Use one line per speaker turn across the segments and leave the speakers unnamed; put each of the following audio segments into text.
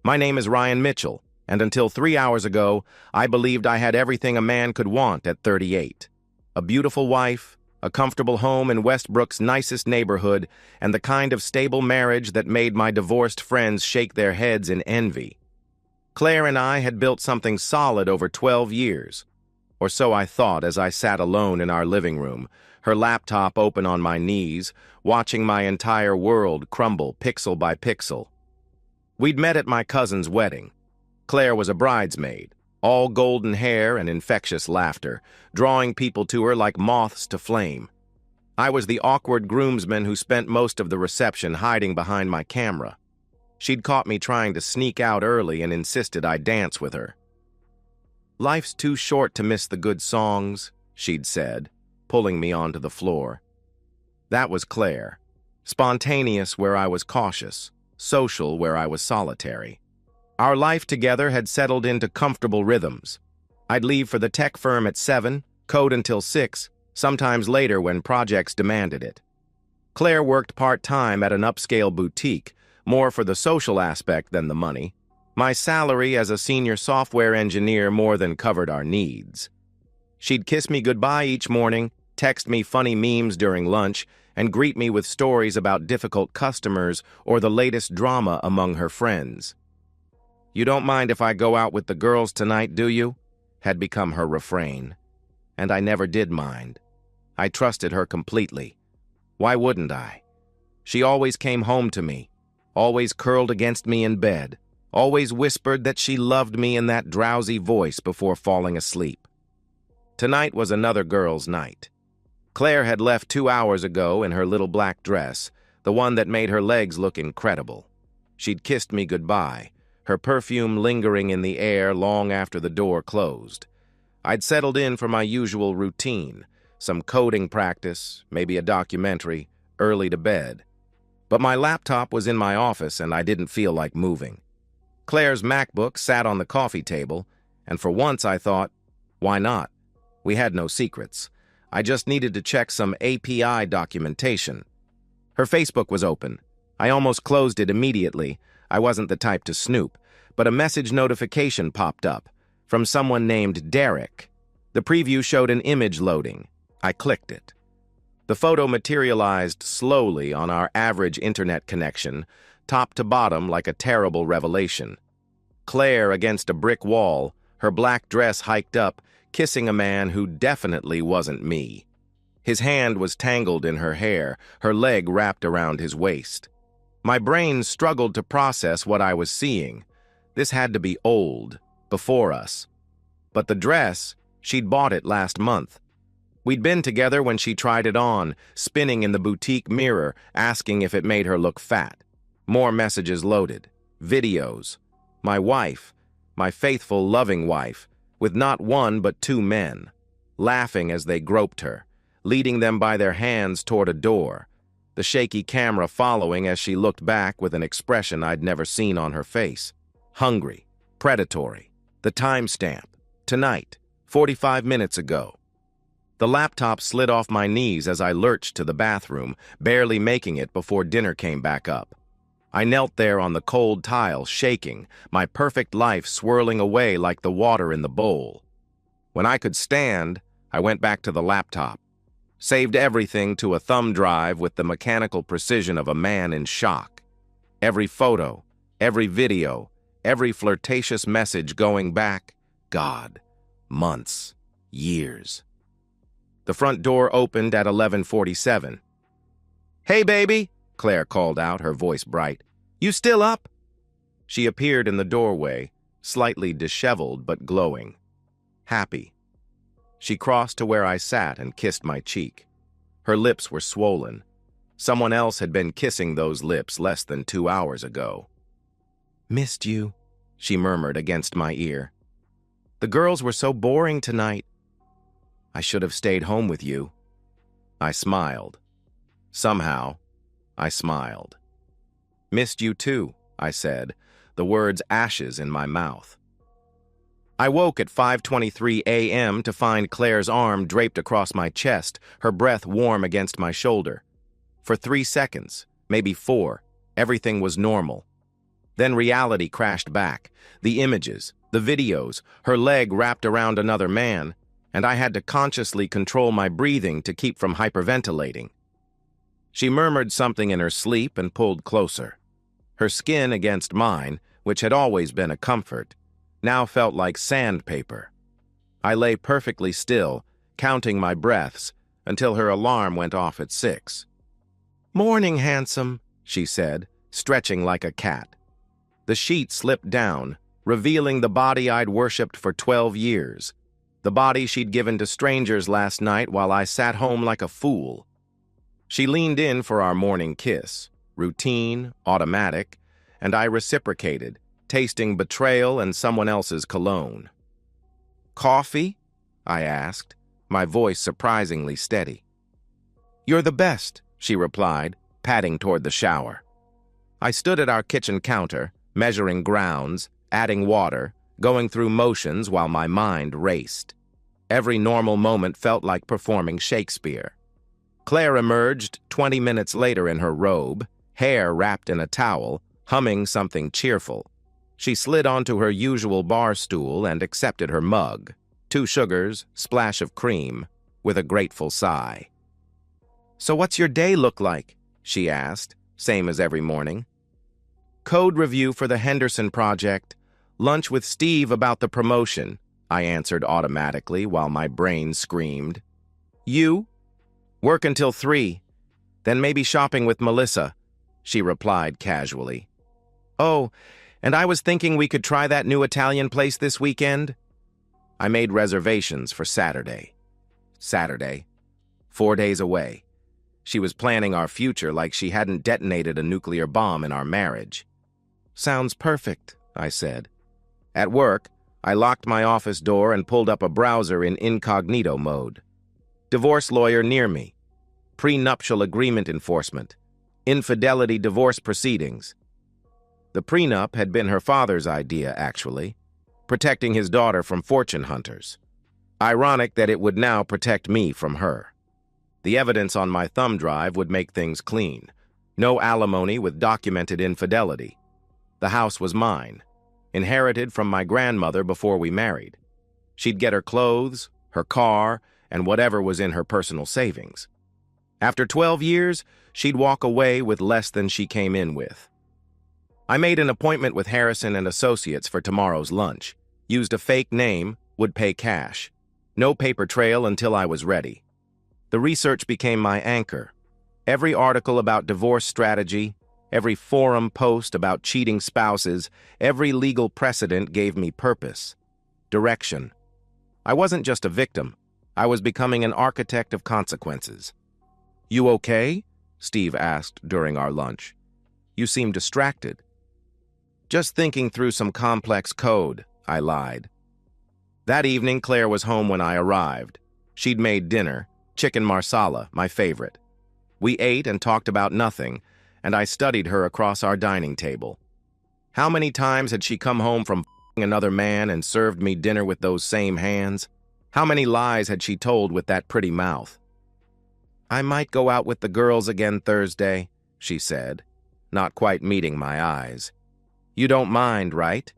My name is Ryan Mitchell, and until 3 hours ago, I believed I had everything a man could want at 38. A beautiful wife, a comfortable home in Westbrook's nicest neighborhood, and the kind of stable marriage that made my divorced friends shake their heads in envy. Claire and I had built something solid over 12 years. Or so I thought as I sat alone in our living room, her laptop open on my knees, watching my entire world crumble pixel by pixel. We'd met at my cousin's wedding. Claire was a bridesmaid, all golden hair and infectious laughter, drawing people to her like moths to flame. I was the awkward groomsman who spent most of the reception hiding behind my camera. She'd caught me trying to sneak out early and insisted I dance with her. "Life's too short to miss the good songs," she'd said, pulling me onto the floor. That was Claire. Spontaneous where I was cautious, social where I was solitary. Our life together had settled into comfortable rhythms. I'd leave for the tech firm at 7, code until 6, sometimes later when projects demanded it. Claire worked part-time at an upscale boutique, more for the social aspect than the money. My salary as a senior software engineer more than covered our needs. She'd kiss me goodbye each morning, text me funny memes during lunch, and greet me with stories about difficult customers or the latest drama among her friends. "You don't mind if I go out with the girls tonight, do you?" had become her refrain. And I never did mind. I trusted her completely. Why wouldn't I? She always came home to me, always curled against me in bed, always whispered that she loved me in that drowsy voice before falling asleep. Tonight was another girl's night. Claire had left 2 hours ago in her little black dress, the one that made her legs look incredible. She'd kissed me goodbye, her perfume lingering in the air long after the door closed. I'd settled in for my usual routine, some coding practice, maybe a documentary, early to bed. But my laptop was in my office and I didn't feel like moving. Claire's MacBook sat on the coffee table, and for once I thought, why not? We had no secrets. I just needed to check some API documentation. Her Facebook was open. I almost closed it immediately. I wasn't the type to snoop, but a message notification popped up from someone named Derek. The preview showed an image loading. I clicked it. The photo materialized slowly on our average internet connection, top to bottom like a terrible revelation. Claire against a brick wall, her black dress hiked up, kissing a man who definitely wasn't me. His hand was tangled in her hair, her leg wrapped around his waist. My brain struggled to process what I was seeing. This had to be old, before us. But the dress, she'd bought it last month. We'd been together when she tried it on, spinning in the boutique mirror, asking if it made her look fat. More messages loaded. Videos. My wife, my faithful, loving wife, with not one but 2 men, laughing as they groped her, leading them by their hands toward a door, the shaky camera following as she looked back with an expression I'd never seen on her face. Hungry, predatory. The timestamp. Tonight, 45 minutes ago. The laptop slid off my knees as I lurched to the bathroom, barely making it before dinner came back up. I knelt there on the cold tile, shaking, my perfect life swirling away like the water in the bowl. When I could stand, I went back to the laptop, saved everything to a thumb drive with the mechanical precision of a man in shock. Every photo, every video, every flirtatious message going back, God, months, years. The front door opened at 11:47. "Hey, baby," Claire called out, her voice bright. "You still up?" She appeared in the doorway, slightly disheveled but glowing. Happy. She crossed to where I sat and kissed my cheek. Her lips were swollen. Someone else had been kissing those lips less than 2 hours ago. "Missed you," she murmured against my ear. "The girls were so boring tonight. I should have stayed home with you." I smiled. Somehow, I smiled. "Missed you too," I said, the words ashes in my mouth. I woke at 5:23 a.m. to find Claire's arm draped across my chest, her breath warm against my shoulder. For 3 seconds, maybe 4, everything was normal. Then reality crashed back. The images, the videos, her leg wrapped around another man, and I had to consciously control my breathing to keep from hyperventilating. She murmured something in her sleep and pulled closer. Her skin against mine, which had always been a comfort, now felt like sandpaper. I lay perfectly still, counting my breaths, until her alarm went off at 6. "Morning, handsome," she said, stretching like a cat. The sheet slipped down, revealing the body I'd worshipped for 12 years, the body she'd given to strangers last night while I sat home like a fool. She leaned in for our morning kiss, routine, automatic, and I reciprocated, tasting betrayal and someone else's cologne. "Coffee?" I asked, my voice surprisingly steady. "You're the best," she replied, padding toward the shower. I stood at our kitchen counter, measuring grounds, adding water, going through motions while my mind raced. Every normal moment felt like performing Shakespeare. Claire emerged 20 minutes later in her robe, hair wrapped in a towel, humming something cheerful. She slid onto her usual bar stool and accepted her mug, 2 sugars, splash of cream, with a grateful sigh. "So what's your day look like?" she asked, same as every morning. "Code review for the Henderson project. Lunch with Steve about the promotion," I answered automatically while my brain screamed. "You?" "Work until 3. Then maybe shopping with Melissa," she replied casually. "Oh, and I was thinking we could try that new Italian place this weekend." I made reservations for Saturday. 4 days away. She was planning our future like she hadn't detonated a nuclear bomb in our marriage. "Sounds perfect," I said. At work, I locked my office door and pulled up a browser in incognito mode. Divorce lawyer near me. Prenuptial agreement enforcement. Infidelity divorce proceedings. The prenup had been her father's idea, actually, protecting his daughter from fortune hunters. Ironic that it would now protect me from her. The evidence on my thumb drive would make things clean. No alimony with documented infidelity. The house was mine, inherited from my grandmother before we married. She'd get her clothes, her car, and whatever was in her personal savings. After 12 years, she'd walk away with less than she came in with. I made an appointment with Harrison and Associates for tomorrow's lunch. Used a fake name, would pay cash. No paper trail until I was ready. The research became my anchor. Every article about divorce strategy, every forum post about cheating spouses, every legal precedent gave me purpose, direction. I wasn't just a victim. I was becoming an architect of consequences. "You okay?" Steve asked during our lunch. "You seem distracted." "Just thinking through some complex code," I lied. That evening, Claire was home when I arrived. She'd made dinner, chicken marsala, my favorite. We ate and talked about nothing, and I studied her across our dining table. How many times had she come home from another man and served me dinner with those same hands? How many lies had she told with that pretty mouth? "I might go out with the girls again Thursday," she said, not quite meeting my eyes. "You don't mind, right?"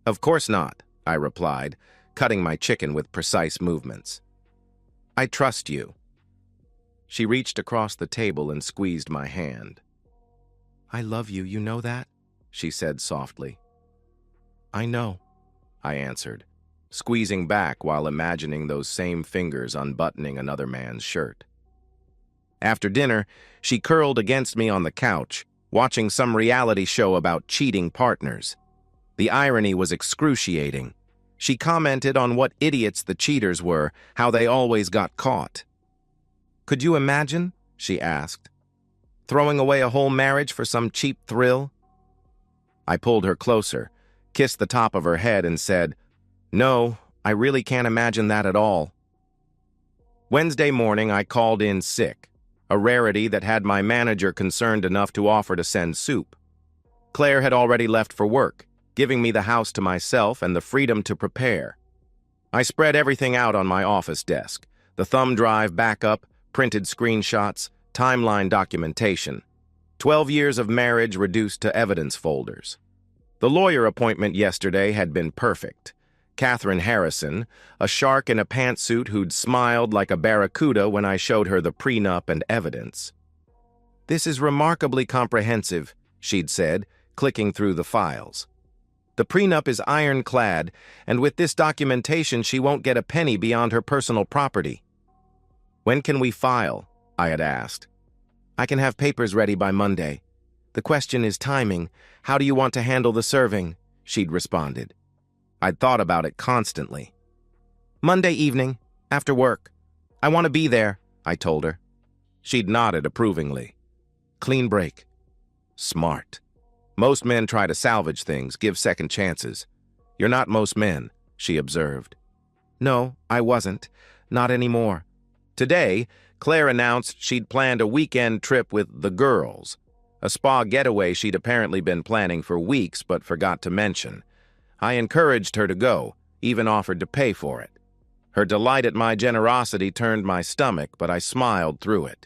"Of course not," I replied, cutting my chicken with precise movements. "I trust you." She reached across the table and squeezed my hand. "I love you, you know that?" she said softly. "I know," I answered, squeezing back while imagining those same fingers unbuttoning another man's shirt. After dinner, she curled against me on the couch, watching some reality show about cheating partners. The irony was excruciating. She commented on what idiots the cheaters were, how they always got caught. "Could you imagine?" she asked. "Throwing away a whole marriage for some cheap thrill?" I pulled her closer, kissed the top of her head, and said, "No, I really can't imagine that at all." Wednesday morning, I called in sick, a rarity that had my manager concerned enough to offer to send soup. Claire had already left for work, giving me the house to myself and the freedom to prepare. I spread everything out on my office desk, the thumb drive backup, printed screenshots, timeline documentation. 12 years of marriage reduced to evidence folders. The lawyer appointment yesterday had been perfect. Catherine Harrison, a shark in a pantsuit who'd smiled like a barracuda when I showed her the prenup and evidence. "This is remarkably comprehensive," she'd said, clicking through the files. "The prenup is ironclad, and with this documentation she won't get a penny beyond her personal property." "When can we file?" I had asked. "I can have papers ready by Monday. The question is timing. How do you want to handle the serving?" she'd responded. I'd thought about it constantly. "Monday evening, after work. I want to be there," I told her. She'd nodded approvingly. "Clean break. Smart. Most men try to salvage things, give second chances. You're not most men," she observed. "No, I wasn't. Not anymore." Today, Claire announced she'd planned a weekend trip with the girls, a spa getaway she'd apparently been planning for weeks but forgot to mention. I encouraged her to go, even offered to pay for it. Her delight at my generosity turned my stomach, but I smiled through it.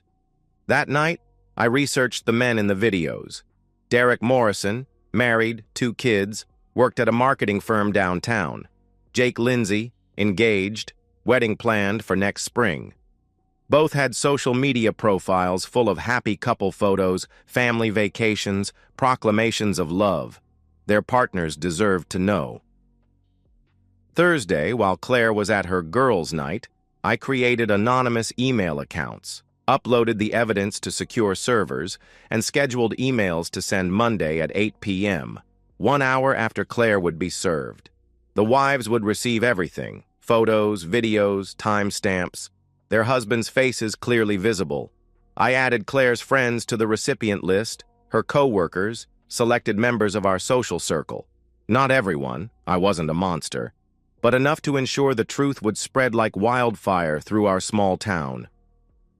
That night, I researched the men in the videos. Derek Morrison, married, 2 kids, worked at a marketing firm downtown. Jake Lindsay, engaged, wedding planned for next spring. Both had social media profiles full of happy couple photos, family vacations, proclamations of love. Their partners deserved to know. Thursday, while Claire was at her girls' night, I created anonymous email accounts, uploaded the evidence to secure servers, and scheduled emails to send Monday at 8 p.m., 1 hour after Claire would be served. The wives would receive everything: photos, videos, timestamps, their husbands' faces clearly visible. I added Claire's friends to the recipient list, her co-workers, selected members of our social circle. Not everyone, I wasn't a monster, but enough to ensure the truth would spread like wildfire through our small town.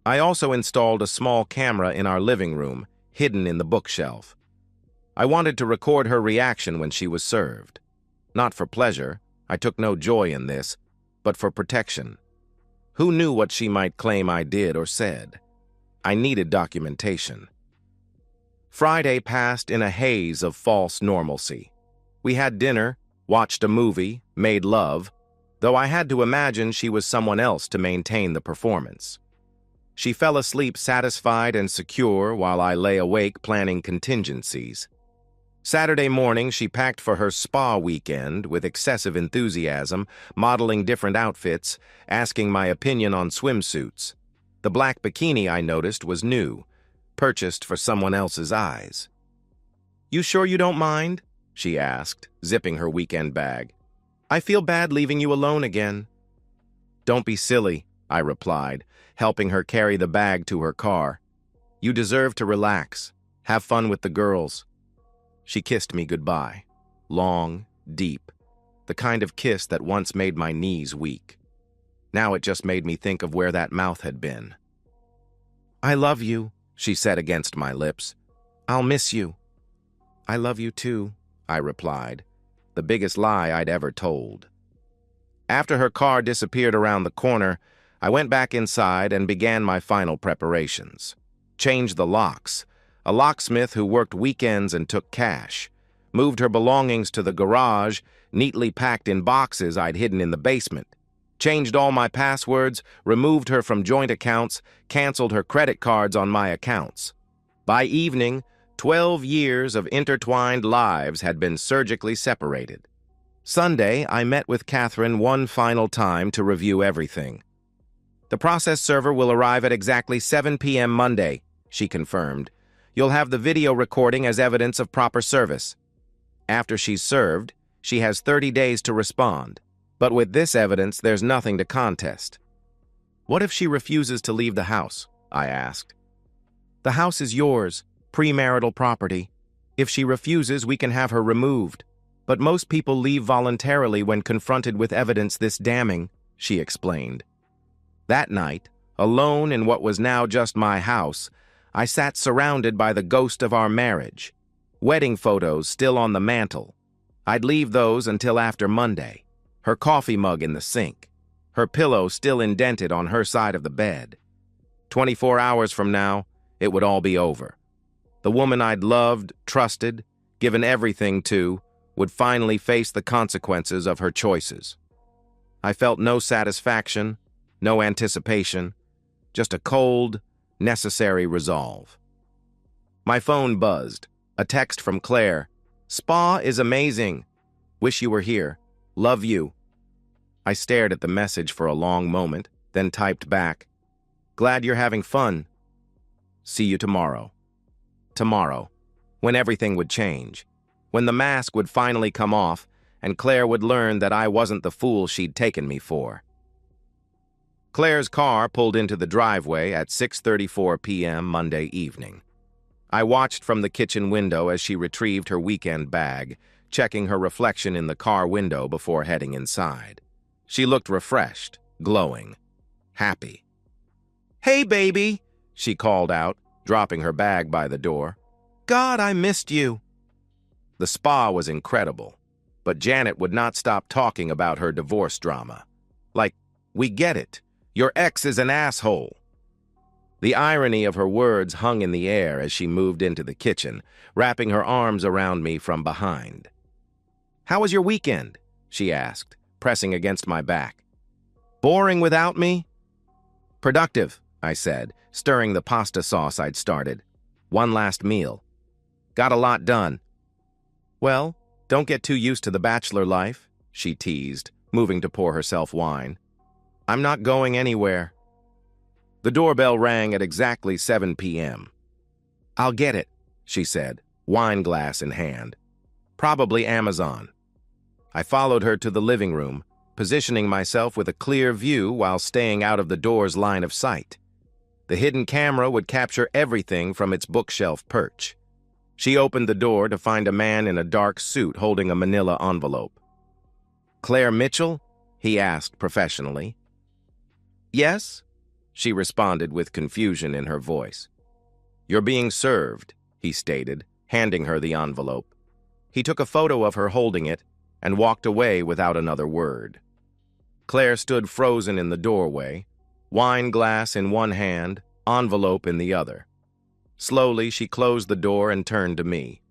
I also installed a small camera in our living room, hidden in the bookshelf. I wanted to record her reaction when she was served. Not for pleasure, I took no joy in this, but for protection. Who knew what she might claim I did or said? I needed documentation. Friday passed in a haze of false normalcy. We had dinner, watched a movie, made love, though I had to imagine she was someone else to maintain the performance. She fell asleep satisfied and secure while I lay awake planning contingencies. Saturday morning, she packed for her spa weekend with excessive enthusiasm, modeling different outfits, asking my opinion on swimsuits. The black bikini I noticed was new, purchased for someone else's eyes. "You sure you don't mind?" she asked, zipping her weekend bag. "I feel bad leaving you alone again." "Don't be silly," I replied, helping her carry the bag to her car. "You deserve to relax. Have fun with the girls." She kissed me goodbye. Long, deep, the kind of kiss that once made my knees weak. Now it just made me think of where that mouth had been. "I love you," she said against my lips. "I'll miss you." "I love you too," I replied, the biggest lie I'd ever told. After her car disappeared around the corner, I went back inside and began my final preparations. Changed the locks. A locksmith who worked weekends and took cash. Moved her belongings to the garage, neatly packed in boxes I'd hidden in the basement. Changed all my passwords, removed her from joint accounts, canceled her credit cards on my accounts. By evening, 12 years of intertwined lives had been surgically separated. Sunday, I met with Catherine one final time to review everything. "The process server will arrive at exactly 7 p.m. Monday," she confirmed. "You'll have the video recording as evidence of proper service. After she's served, she has 30 days to respond. But with this evidence, there's nothing to contest." "What if she refuses to leave the house?" I asked. "The house is yours, premarital property. If she refuses, we can have her removed. But most people leave voluntarily when confronted with evidence this damning," she explained. That night, alone in what was now just my house, I sat surrounded by the ghost of our marriage. Wedding photos still on the mantle. I'd leave those until after Monday. Her coffee mug in the sink. Her pillow still indented on her side of the bed. 24 hours from now, it would all be over. The woman I'd loved, trusted, given everything to, would finally face the consequences of her choices. I felt no satisfaction, no anticipation, just a cold, necessary resolve. My phone buzzed. A text from Claire. "Spa is amazing. Wish you were here. Love you." I stared at the message for a long moment, then typed back, "Glad you're having fun. See you tomorrow." Tomorrow, when everything would change, when the mask would finally come off and Claire would learn that I wasn't the fool she'd taken me for. Claire's car pulled into the driveway at 6:34 p.m. Monday evening. I watched from the kitchen window as she retrieved her weekend bag, checking her reflection in the car window before heading inside. She looked refreshed, glowing, happy. "Hey, baby," she called out, dropping her bag by the door. "God, I missed you." The spa was incredible, but Janet would not stop talking about her divorce drama. Like, "We get it. Your ex is an asshole." The irony of her words hung in the air as she moved into the kitchen, wrapping her arms around me from behind. "How was your weekend?" she asked, pressing against my back. "Boring without me?" "Productive," I said, stirring the pasta sauce I'd started. "One last meal. Got a lot done." "Well, don't get too used to the bachelor life," she teased, moving to pour herself wine. "I'm not going anywhere." The doorbell rang at exactly 7 p.m. "I'll get it," she said, wine glass in hand. "Probably Amazon." I followed her to the living room, positioning myself with a clear view while staying out of the door's line of sight. The hidden camera would capture everything from its bookshelf perch. She opened the door to find a man in a dark suit holding a manila envelope. "Claire Mitchell?" he asked professionally. "Yes?" she responded with confusion in her voice. "You're being served," he stated, handing her the envelope. He took a photo of her holding it and walked away without another word. Claire stood frozen in the doorway, wine glass in one hand, envelope in the other. Slowly, she closed the door and turned to me.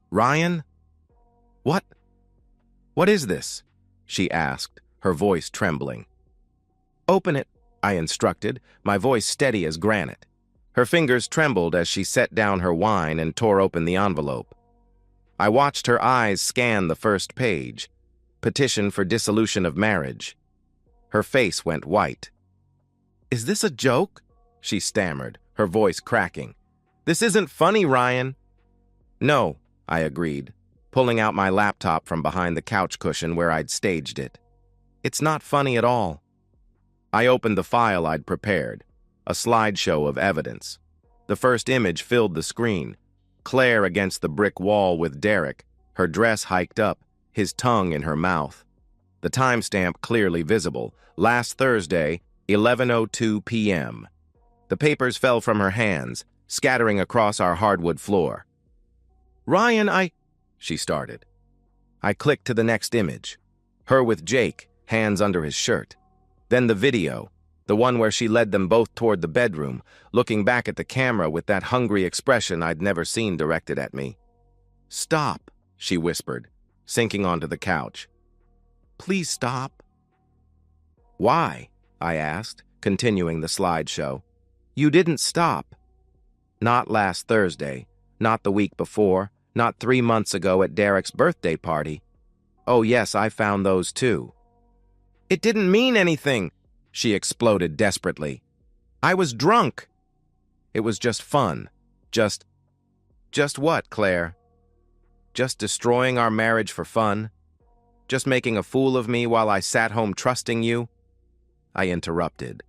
"Ryan? What is this?" she asked, her voice trembling. "Open it," I instructed, my voice steady as granite. Her fingers trembled as she set down her wine and tore open the envelope. I watched her eyes scan the first page, petition for dissolution of marriage. Her face went white. "Is this a joke?" she stammered, her voice cracking. "This isn't funny, Ryan." "No," I agreed, pulling out my laptop from behind the couch cushion where I'd staged it. "It's not funny at all." I opened the file I'd prepared, a slideshow of evidence. The first image filled the screen, Claire against the brick wall with Derek, her dress hiked up, his tongue in her mouth. The timestamp clearly visible, last Thursday, 11:02 p.m. The papers fell from her hands, scattering across our hardwood floor. "Ryan, she started. I clicked to the next image, her with Jake, hands under his shirt. Then the video, the one where she led them both toward the bedroom, looking back at the camera with that hungry expression I'd never seen directed at me. "Stop," she whispered, sinking onto the couch. "Please stop." "Why?" I asked, continuing the slideshow. "You didn't stop." "Not last Thursday, not the week before, not 3 months ago at Derek's birthday party. Oh yes, I found those too." "It didn't mean anything," she exploded desperately. "I was drunk." "It was just fun. Just what, Claire? Just destroying our marriage for fun? Just making a fool of me while I sat home trusting you?" I interrupted.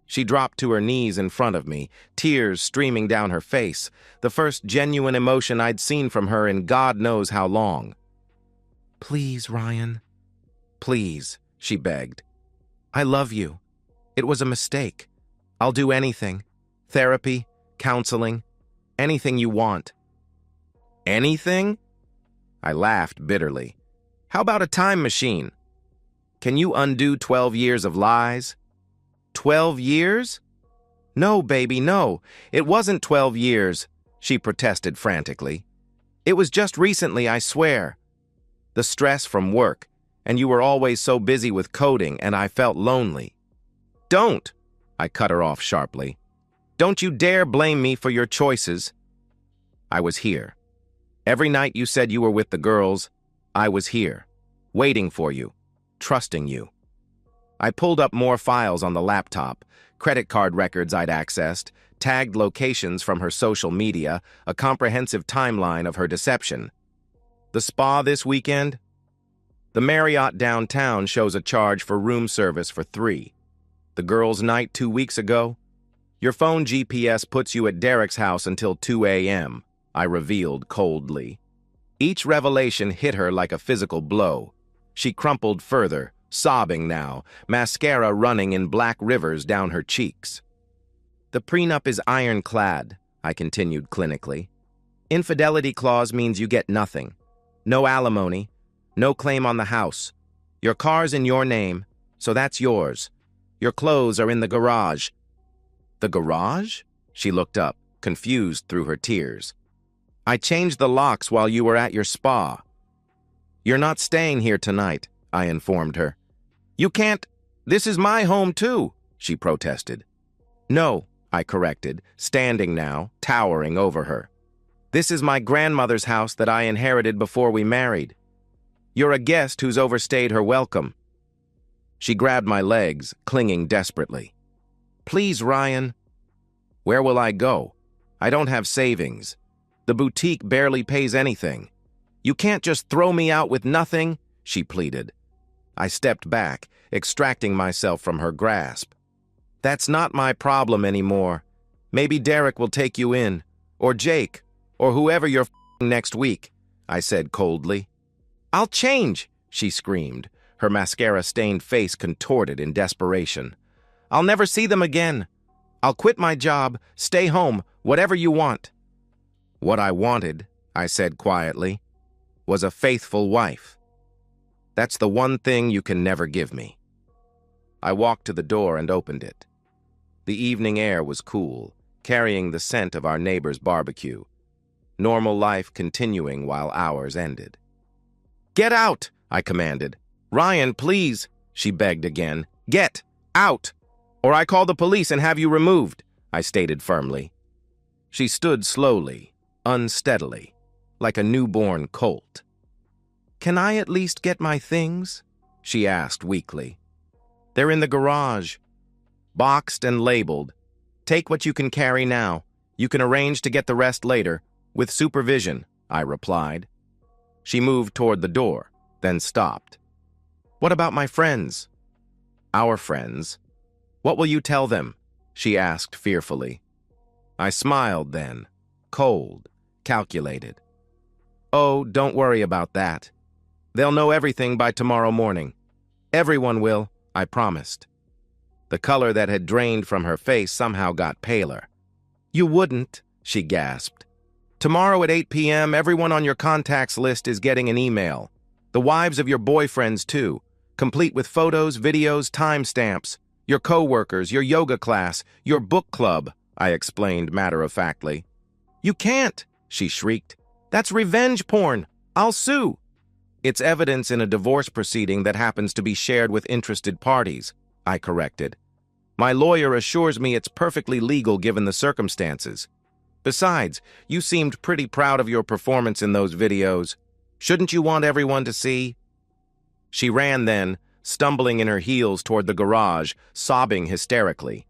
She dropped to her knees in front of me, tears streaming down her face, the first genuine emotion I'd seen from her in God knows how long. "Please, Ryan. Please," she begged. "I love you. It was a mistake. I'll do anything. Therapy, counseling, anything you want." "Anything?" I laughed bitterly. "How about a time machine? Can you undo 12 years of lies?" 12 years? "No, baby, no. It wasn't 12 years. she protested frantically. "It was just recently, I swear. The stress from work, and you were always so busy with coding, and I felt lonely." "Don't!" I cut her off sharply. "Don't you dare blame me for your choices." "I was here. Every night you said you were with the girls, I was here, waiting for you, trusting you." I pulled up more files on the laptop, credit card records I'd accessed, tagged locations from her social media, a comprehensive timeline of her deception. "The spa this weekend? The Marriott downtown shows a charge for room service for 3. The girls' night 2 weeks ago? Your phone GPS puts you at Derek's house until 2 a.m., I revealed coldly. Each revelation hit her like a physical blow. She crumpled further, sobbing now, mascara running in black rivers down her cheeks. "The prenup is ironclad," I continued clinically. "Infidelity clause means you get nothing. No alimony, no claim on the house. Your car's in your name, so that's yours. Your clothes are in the garage." "The garage?" She looked up, confused through her tears. "I changed the locks while you were at your spa." "You're not staying here tonight," I informed her. "You can't. This is my home too," she protested. "No," I corrected, standing now, towering over her. "This is my grandmother's house that I inherited before we married. You're a guest who's overstayed her welcome." She grabbed my legs, clinging desperately. "Please, Ryan." "Where will I go? I don't have savings. The boutique barely pays anything. You can't just throw me out with nothing," she pleaded. I stepped back, extracting myself from her grasp. "That's not my problem anymore. Maybe Derek will take you in, or Jake, or whoever you're f***ing next week," I said coldly. "I'll change," she screamed, her mascara-stained face contorted in desperation. "I'll never see them again. I'll quit my job, stay home, whatever you want." "What I wanted," I said quietly, "was a faithful wife. That's the one thing you can never give me." I walked to the door and opened it. The evening air was cool, carrying the scent of our neighbor's barbecue. Normal life continuing while ours ended. "Get out!" I commanded. "Ryan, please," she begged again. "Get out! Or I call the police and have you removed," I stated firmly. She stood slowly, unsteadily, like a newborn colt. "Can I at least get my things?" she asked weakly. "They're in the garage, boxed and labeled. Take what you can carry now. You can arrange to get the rest later, with supervision," I replied. She moved toward the door, then stopped. "What about my friends?" "Our friends. What will you tell them?" she asked fearfully. I smiled then, cold, calculated. "Oh, don't worry about that. They'll know everything by tomorrow morning. Everyone will," I promised. The color that had drained from her face somehow got paler. "You wouldn't," she gasped. "Tomorrow at 8 p.m., everyone on your contacts list is getting an email. The wives of your boyfriends, too, complete with photos, videos, timestamps. Your co-workers, your yoga class, your book club," I explained matter-of-factly. "You can't," she shrieked. "That's revenge porn. I'll sue." "It's evidence in a divorce proceeding that happens to be shared with interested parties," I corrected. "My lawyer assures me it's perfectly legal given the circumstances. Besides, you seemed pretty proud of your performance in those videos. Shouldn't you want everyone to see?" She ran then, stumbling in her heels toward the garage, sobbing hysterically.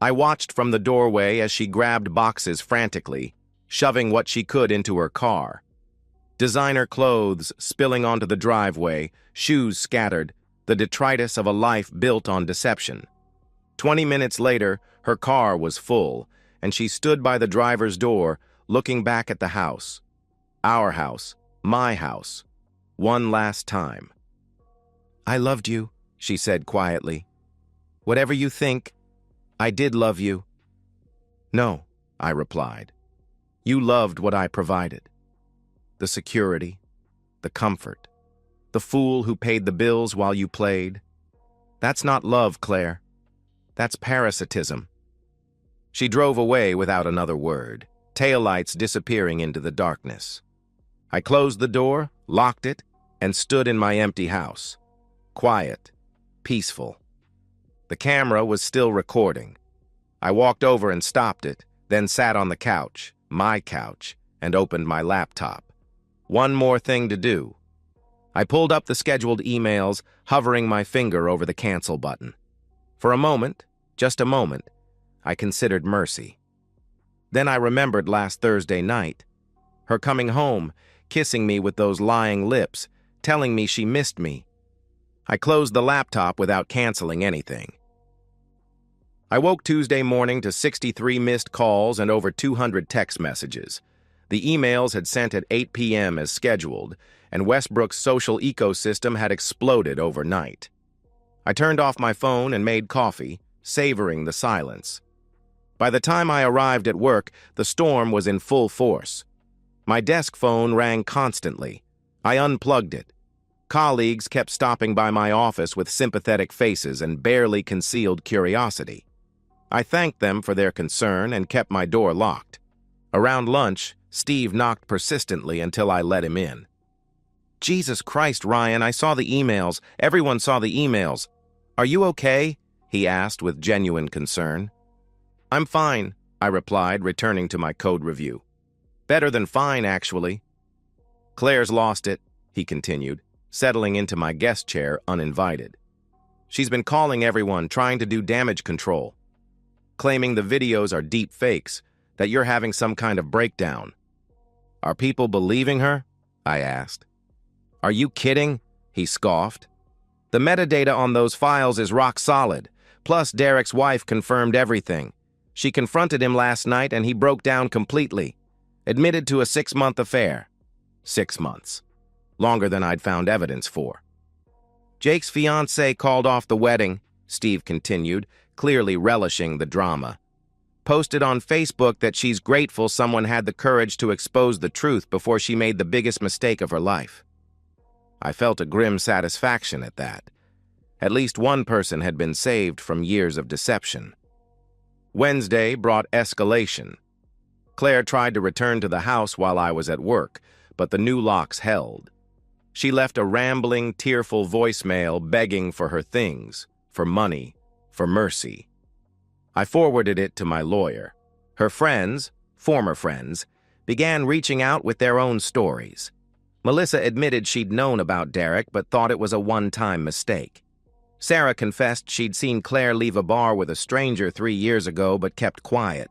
I watched from the doorway as she grabbed boxes frantically, shoving what she could into her car. Designer clothes spilling onto the driveway, shoes scattered, the detritus of a life built on deception. 20 minutes later, her car was full, and she stood by the driver's door, looking back at the house. Our house, my house, one last time. "I loved you," she said quietly. "Whatever you think, I did love you." "No," I replied. "You loved what I provided. The security, the comfort, the fool who paid the bills while you played. That's not love, Claire. That's parasitism." She drove away without another word, taillights disappearing into the darkness. I closed the door, locked it, and stood in my empty house. Quiet, peaceful. The camera was still recording. I walked over and stopped it, then sat on the couch, my couch, and opened my laptop. One more thing to do. I pulled up the scheduled emails, hovering my finger over the cancel button. For a moment, just a moment, I considered Mercy. Then I remembered last Thursday night. Her coming home, kissing me with those lying lips, telling me she missed me. I closed the laptop without canceling anything. I woke Tuesday morning to 63 missed calls and over 200 text messages. The emails had sent at 8 p.m. as scheduled, and Westbrook's social ecosystem had exploded overnight. I turned off my phone and made coffee, savoring the silence. By the time I arrived at work, the storm was in full force. My desk phone rang constantly. I unplugged it. Colleagues kept stopping by my office with sympathetic faces and barely concealed curiosity. I thanked them for their concern and kept my door locked. Around lunch, Steve knocked persistently until I let him in. "Jesus Christ, Ryan, I saw the emails. Everyone saw the emails. Are you okay?" he asked with genuine concern. "I'm fine," I replied, returning to my code review. "Better than fine, actually." "Claire's lost it," he continued, settling into my guest chair uninvited. "She's been calling everyone, trying to do damage control, claiming the videos are deep fakes, that you're having some kind of breakdown." "Are people believing her?" I asked. "Are you kidding?" he scoffed. "The metadata on those files is rock solid. Plus, Derek's wife confirmed everything. She confronted him last night and he broke down completely. Admitted to a 6-month affair. 6 months. Longer than I'd found evidence for. Jake's fiancée called off the wedding," Steve continued, clearly relishing the drama. "Posted on Facebook that she's grateful someone had the courage to expose the truth before she made the biggest mistake of her life." I felt a grim satisfaction at that. At least one person had been saved from years of deception. Wednesday brought escalation. Claire tried to return to the house while I was at work, but the new locks held. She left a rambling, tearful voicemail begging for her things, for money, for mercy. I forwarded it to my lawyer. Her friends, former friends, began reaching out with their own stories. Melissa admitted she'd known about Derek but thought it was a one-time mistake. Sarah confessed she'd seen Claire leave a bar with a stranger 3 years ago but kept quiet.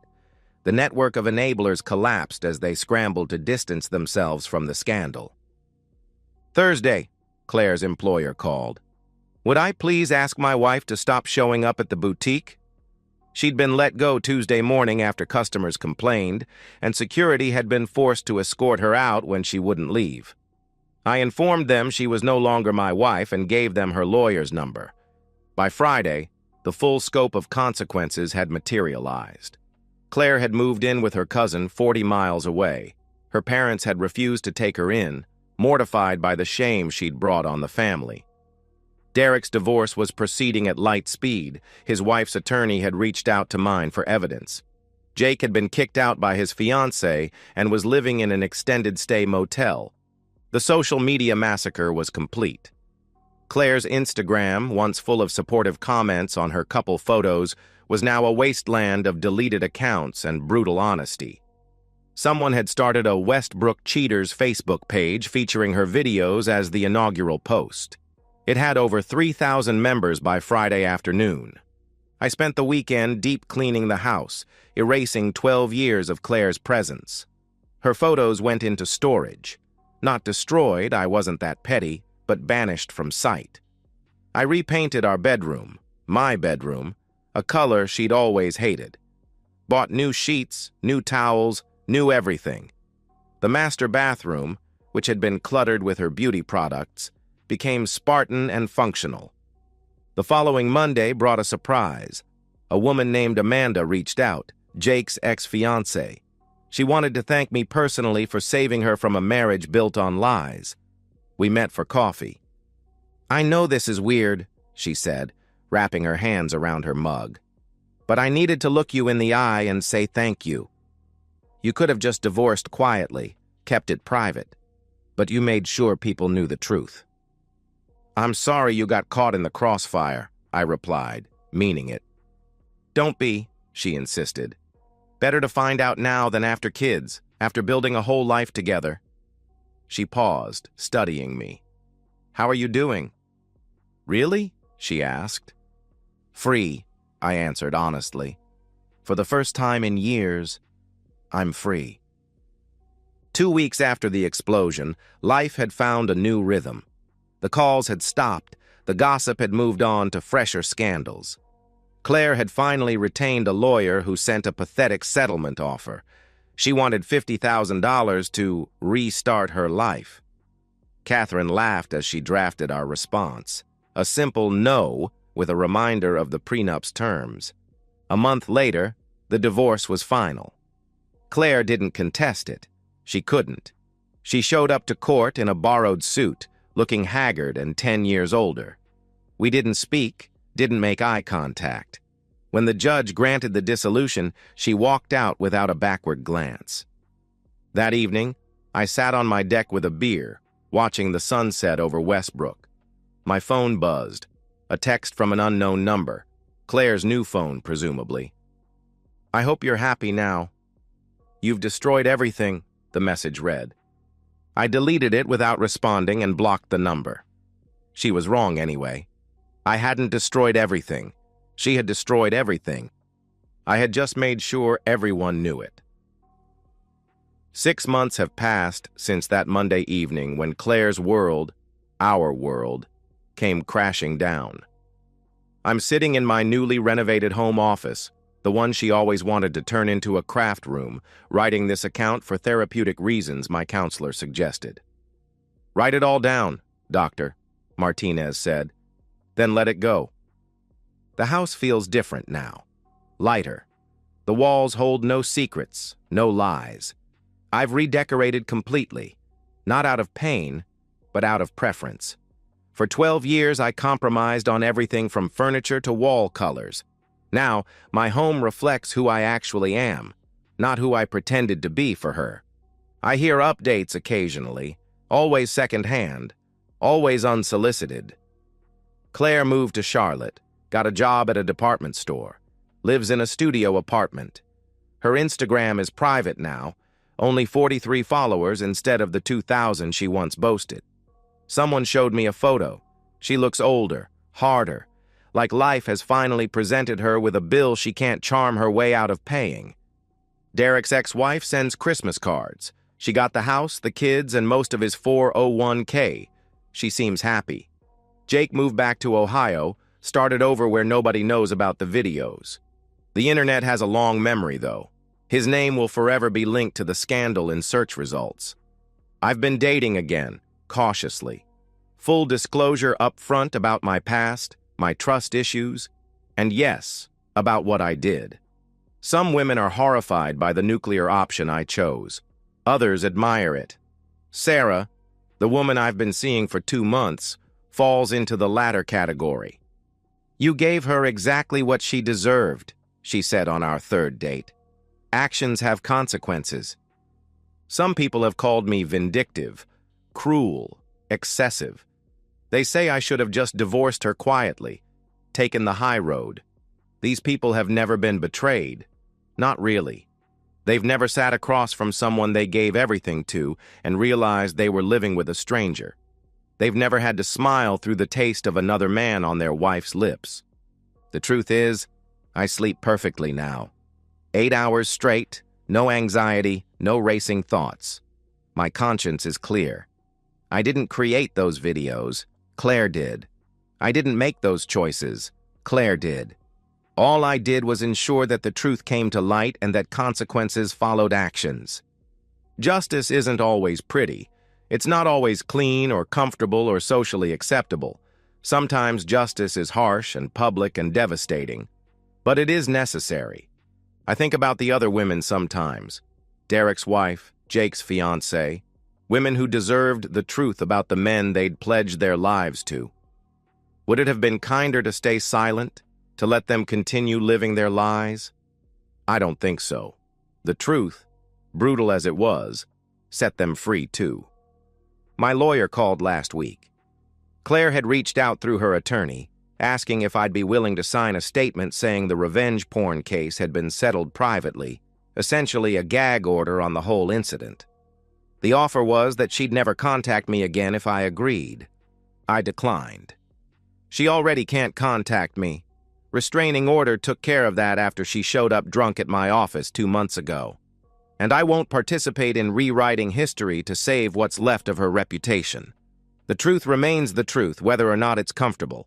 The network of enablers collapsed as they scrambled to distance themselves from the scandal. Thursday, Claire's employer called. "Would I please ask my wife to stop showing up at the boutique?" She'd been let go Tuesday morning after customers complained, and security had been forced to escort her out when she wouldn't leave. I informed them she was no longer my wife and gave them her lawyer's number. By Friday, the full scope of consequences had materialized. Claire had moved in with her cousin 40 miles away. Her parents had refused to take her in, mortified by the shame she'd brought on the family. Derek's divorce was proceeding at light speed. His wife's attorney had reached out to mine for evidence. Jake had been kicked out by his fiancée and was living in an extended-stay motel. The social media massacre was complete. Claire's Instagram, once full of supportive comments on her couple photos, was now a wasteland of deleted accounts and brutal honesty. Someone had started a Westbrook Cheaters Facebook page featuring her videos as the inaugural post. It had over 3,000 members by Friday afternoon. I spent the weekend deep cleaning the house, erasing 12 years of Claire's presence. Her photos went into storage. Not destroyed, I wasn't that petty, but banished from sight. I repainted our bedroom, my bedroom, a color she'd always hated. Bought new sheets, new towels, new everything. The master bathroom, which had been cluttered with her beauty products, became Spartan and functional. The following Monday brought a surprise. A woman named Amanda reached out, Jake's ex-fiancée. She wanted to thank me personally for saving her from a marriage built on lies. We met for coffee. "I know this is weird," she said, wrapping her hands around her mug. "But I needed to look you in the eye and say thank you." You could have just divorced quietly, kept it private, but you made sure people knew the truth. I'm sorry you got caught in the crossfire, I replied, meaning it. Don't be, she insisted. Better to find out now than after kids, after building a whole life together. She paused, studying me. How are you doing? Really? She asked. Free, I answered honestly. For the first time in years, I'm free. 2 weeks after the explosion, life had found a new rhythm. The calls had stopped, the gossip had moved on to fresher scandals. Claire had finally retained a lawyer who sent a pathetic settlement offer. She wanted $50,000 to restart her life. Catherine laughed as she drafted our response, a simple no with a reminder of the prenup's terms. A month later, the divorce was final. Claire didn't contest it. She couldn't. She showed up to court in a borrowed suit, looking haggard and 10 years older. We didn't speak, didn't make eye contact. When the judge granted the dissolution, she walked out without a backward glance. That evening, I sat on my deck with a beer, watching the sunset over Westbrook. My phone buzzed, a text from an unknown number, Claire's new phone, presumably. I hope you're happy now. You've destroyed everything, the message read. I deleted it without responding and blocked the number. She was wrong anyway. I hadn't destroyed everything. She had destroyed everything. I had just made sure everyone knew it. 6 months have passed since that Monday evening when Claire's world, our world, came crashing down. I'm sitting in my newly renovated home office, the one she always wanted to turn into a craft room, writing this account for therapeutic reasons my counselor suggested. Write it all down, doctor, Martinez said. Then let it go. The house feels different now, lighter. The walls hold no secrets, no lies. I've redecorated completely, not out of pain, but out of preference. For 12 years, I compromised on everything from furniture to wall colors. Now, my home reflects who I actually am, not who I pretended to be for her. I hear updates occasionally, always secondhand, always unsolicited. Claire moved to Charlotte, got a job at a department store, lives in a studio apartment. Her Instagram is private now, only 43 followers instead of the 2,000 she once boasted. Someone showed me a photo. She looks older, harder, like life has finally presented her with a bill she can't charm her way out of paying. Derek's ex-wife sends Christmas cards. She got the house, the kids, and most of his 401k. She seems happy. Jake moved back to Ohio, started over where nobody knows about the videos. The internet has a long memory, though. His name will forever be linked to the scandal in search results. I've been dating again, cautiously. Full disclosure up front about my past, my trust issues, and yes, about what I did. Some women are horrified by the nuclear option I chose. Others admire it. Sarah, the woman I've been seeing for 2 months, falls into the latter category. You gave her exactly what she deserved, she said on our 3rd date. Actions have consequences. Some people have called me vindictive, cruel, excessive. They say I should have just divorced her quietly, taken the high road. These people have never been betrayed. Not really. They've never sat across from someone they gave everything to and realized they were living with a stranger. They've never had to smile through the taste of another man on their wife's lips. The truth is, I sleep perfectly now. 8 hours straight, no anxiety, no racing thoughts. My conscience is clear. I didn't create those videos. Claire did. I didn't make those choices. Claire did. All I did was ensure that the truth came to light and that consequences followed actions. Justice isn't always pretty. It's not always clean or comfortable or socially acceptable. Sometimes justice is harsh and public and devastating. But it is necessary. I think about the other women sometimes. Derek's wife, Jake's fiancée, women who deserved the truth about the men they'd pledged their lives to. Would it have been kinder to stay silent, to let them continue living their lies? I don't think so. The truth, brutal as it was, set them free too. My lawyer called last week. Claire had reached out through her attorney, asking if I'd be willing to sign a statement saying the revenge porn case had been settled privately, essentially a gag order on the whole incident. The offer was that she'd never contact me again if I agreed. I declined. She already can't contact me. Restraining order took care of that after she showed up drunk at my office 2 months ago. And I won't participate in rewriting history to save what's left of her reputation. The truth remains the truth, whether or not it's comfortable.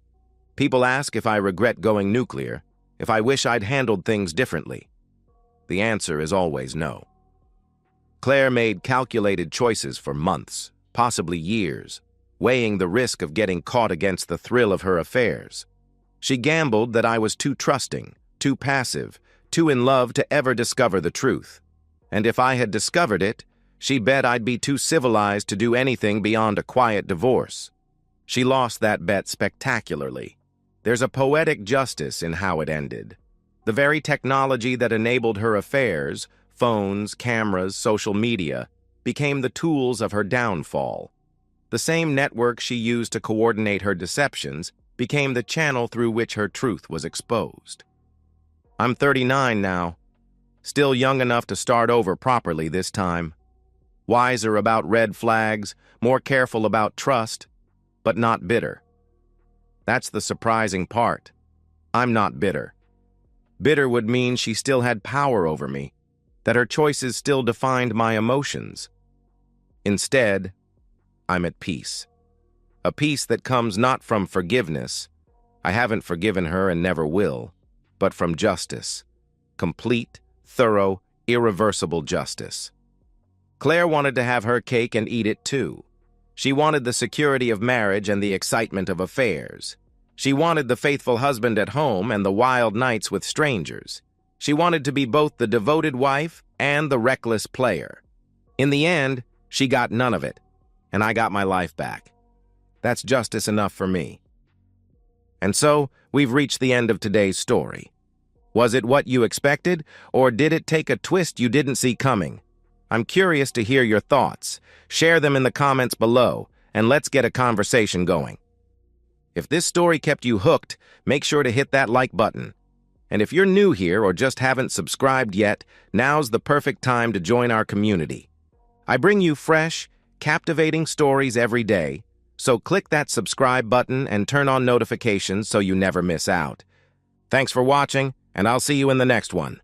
People ask if I regret going nuclear, if I wish I'd handled things differently. The answer is always no. Claire made calculated choices for months, possibly years, weighing the risk of getting caught against the thrill of her affairs. She gambled that I was too trusting, too passive, too in love to ever discover the truth. And if I had discovered it, she bet I'd be too civilized to do anything beyond a quiet divorce. She lost that bet spectacularly. There's a poetic justice in how it ended. The very technology that enabled her affairs, phones, cameras, social media, became the tools of her downfall. The same network she used to coordinate her deceptions became the channel through which her truth was exposed. I'm 39 now, still young enough to start over properly this time. Wiser about red flags, more careful about trust, but not bitter. That's the surprising part. I'm not bitter. Bitter would mean she still had power over me, that her choices still defined my emotions. Instead, I'm at peace. A peace that comes not from forgiveness. I haven't forgiven her and never will, but from justice. Complete, thorough, irreversible justice. Claire wanted to have her cake and eat it too. She wanted the security of marriage and the excitement of affairs. She wanted the faithful husband at home and the wild nights with strangers. She wanted to be both the devoted wife and the reckless player. In the end, she got none of it, and I got my life back. That's justice enough for me. And so, we've reached the end of today's story. Was it what you expected, or did it take a twist you didn't see coming? I'm curious to hear your thoughts. Share them in the comments below, and let's get a conversation going. If this story kept you hooked, make sure to hit that like button. And if you're new here or just haven't subscribed yet, now's the perfect time to join our community. I bring you fresh, captivating stories every day, so click that subscribe button and turn on notifications so you never miss out. Thanks for watching, and I'll see you in the next one.